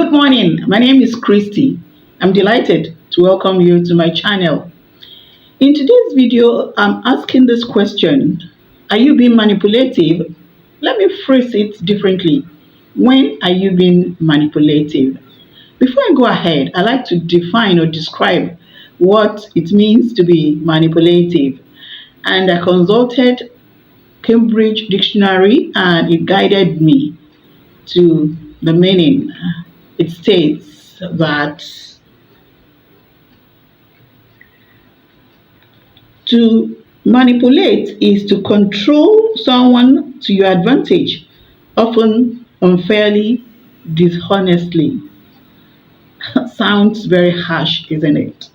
Good morning. My name is Christy. I'm delighted to welcome you to my channel. In today's video, I'm asking this question. Are you being manipulative? Let me phrase it differently. When are you being manipulative? Before I go ahead, I like to define or describe what it means to be manipulative. And I consulted Cambridge Dictionary and it guided me to the meaning. It states that to manipulate is to control someone to your advantage, often unfairly, dishonestly. Sounds very harsh, isn't it?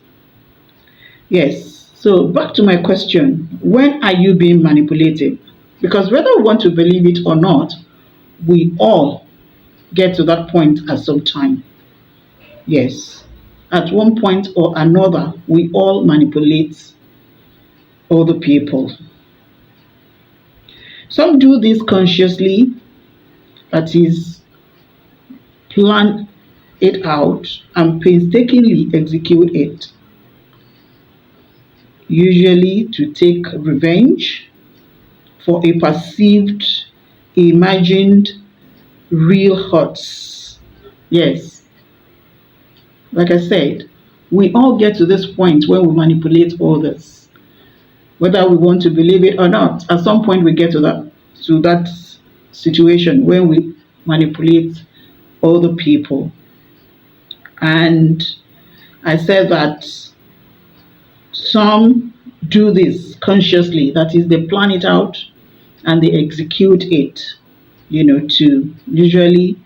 Yes. So back to my question. When are you being manipulated? Because whether we want to believe it or not, we all get to that point at some time. Yes. At one point or another, we all manipulate other people. Some do this consciously, that is, plan it out and painstakingly execute it, usually to take revenge for a perceived, imagined, real hurts. Yes, like I said, we all get to this point where we manipulate others, whether we want to believe it or not. At some point, we get to that situation where we manipulate other people. And I said that some do this consciously, that is, they plan it out and they execute it, to usually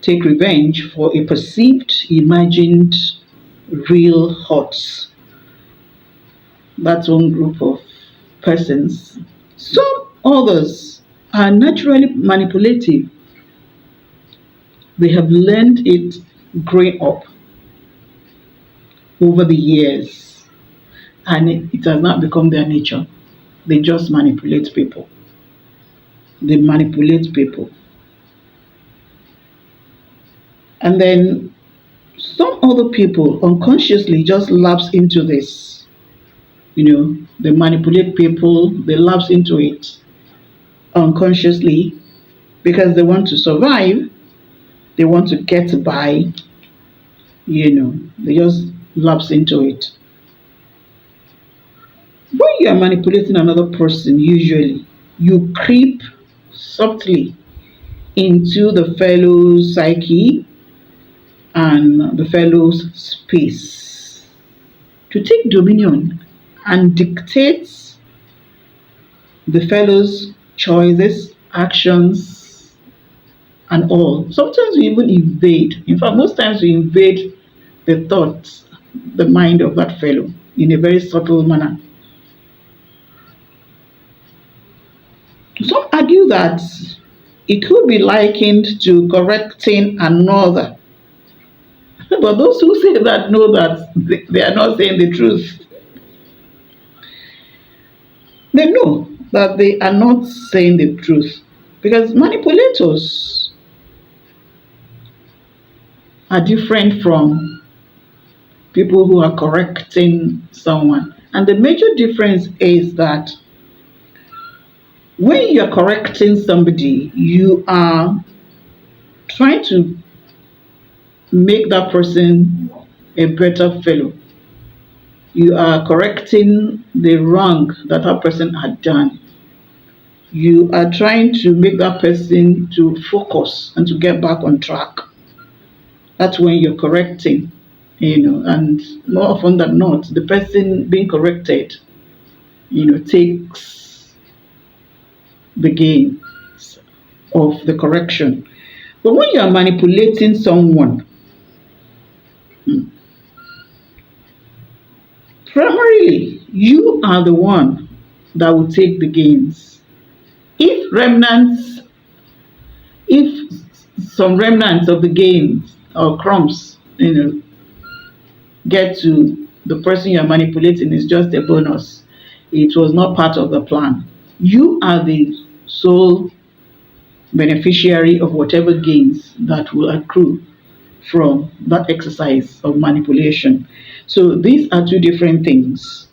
take revenge for a perceived, imagined, real hurts. That's one group of persons. Some others are naturally manipulative. They have learned it growing up over the years, and it has not become their nature. They just manipulate people. They manipulate people. And then some other people unconsciously just lapse into this. They manipulate people, they lapse into it unconsciously because they want to survive, they want to get by, they just lapse into it. When you are manipulating another person, usually you creep subtly into the fellow's psyche and the fellow's space to take dominion and dictate the fellow's choices, actions, and all. Sometimes we even invade. In fact, most times we invade the thoughts, the mind of that fellow in a very subtle manner. Some argue that it could be likened to correcting another. But those who say that know that they are not saying the truth. They know that they are not saying the truth because manipulators are different from people who are correcting someone. And the major difference is that when you're correcting somebody, you are trying to make that person a better fellow. You are correcting the wrong that that person had done. You are trying to make that person to focus and to get back on track. That's when you're correcting, and more often than not, the person being corrected, takes the gains of the correction. But when you are manipulating someone, primarily you are the one that will take the gains. If some remnants of the gains or crumbs, get to the person you're manipulating, is just a bonus. It was not part of the plan. You are the sole beneficiary of whatever gains that will accrue from that exercise of manipulation. So these are two different things.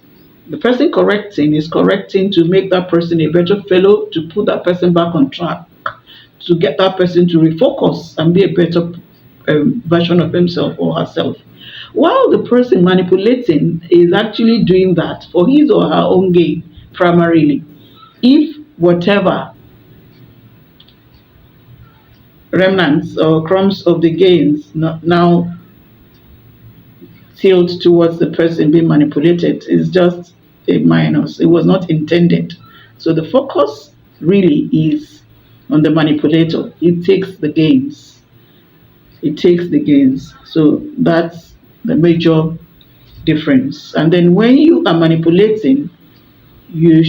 The person correcting is correcting to make that person a better fellow, to put that person back on track, to get that person to refocus and be a better version of himself or herself. While the person manipulating is actually doing that for his or her own gain primarily. If whatever remnants or crumbs of the gains now tilt towards the person being manipulated is just a minus. It was not intended. So the focus really is on the manipulator. It takes the gains. It takes the gains. So that's the major difference. And then when you are manipulating, you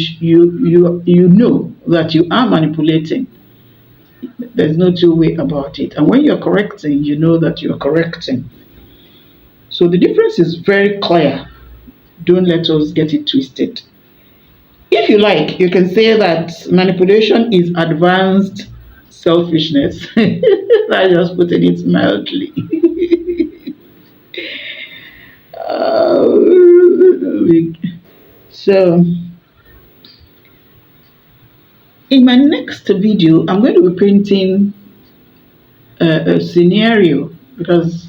know that you are manipulating. There's no two way about it. And when you're correcting, you know that you're correcting. So the difference is very clear. Don't let us get it twisted. If you like, you can say that manipulation is advanced selfishness. I just putting it mildly. So, in my next video, I'm going to be painting a scenario because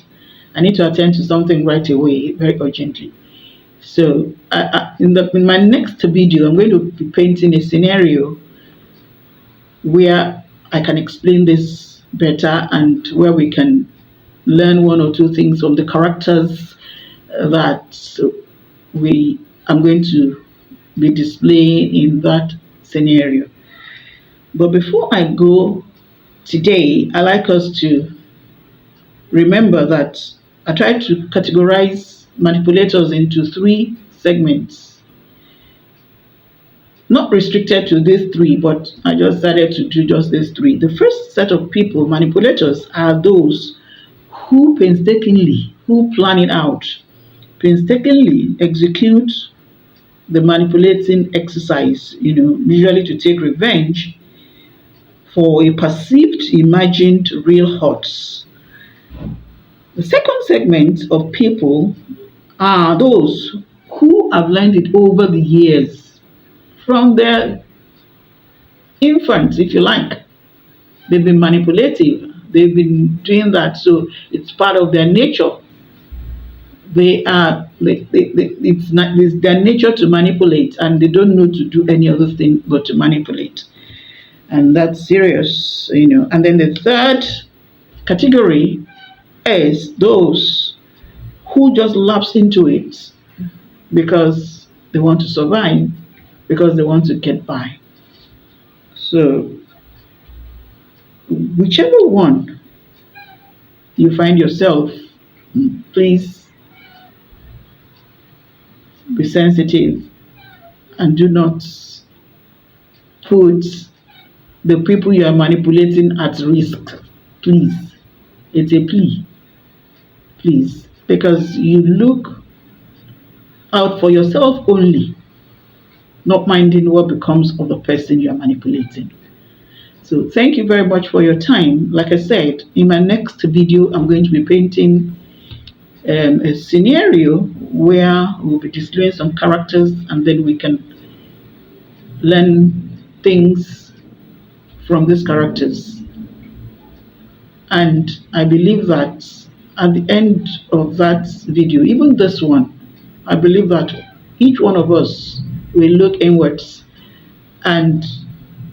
I need to attend to something right away, very urgently. So, in my next video, I'm going to be painting a scenario where I can explain this better and where we can learn one or two things from the characters that I'm going to be displaying in that scenario. But before I go today, I like us to remember that I try to categorize manipulators into three segments. Not restricted to these three, but I just decided to do just these three. The first set of people, manipulators, are those who plan it out, painstakingly execute the manipulating exercise, usually to take revenge for a perceived imagined real hurts. The second segment of people are those who have learned it over the years from their infants, if you like. They've been manipulative, they've been doing that, so it's part of their nature. It's their nature to manipulate, and they don't know to do any other thing but to manipulate. And that's serious. And then the third category is those who just lapse into it because they want to survive, because they want to get by. So, whichever one you find yourself, please be sensitive and do not put the people you are manipulating at risk. Please. It's a plea. Please. Because you look out for yourself only, not minding what becomes of the person you are manipulating. So thank you very much for your time. Like I said, in my next video, I'm going to be painting a scenario where we'll be displaying some characters and then we can learn things from these characters. And I believe that at the end of that video, even this one, I believe that each one of us will look inwards and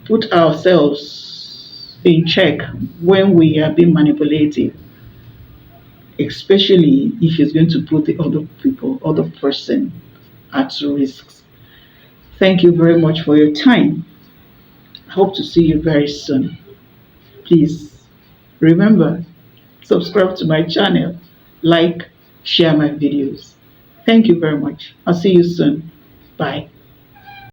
put ourselves in check when we are being manipulated, especially if it's going to put the other person at risk. Thank you very much for your time. I hope to see you very soon. Please remember, subscribe to my channel, like, share my videos. Thank you very much. I'll see you soon. Bye.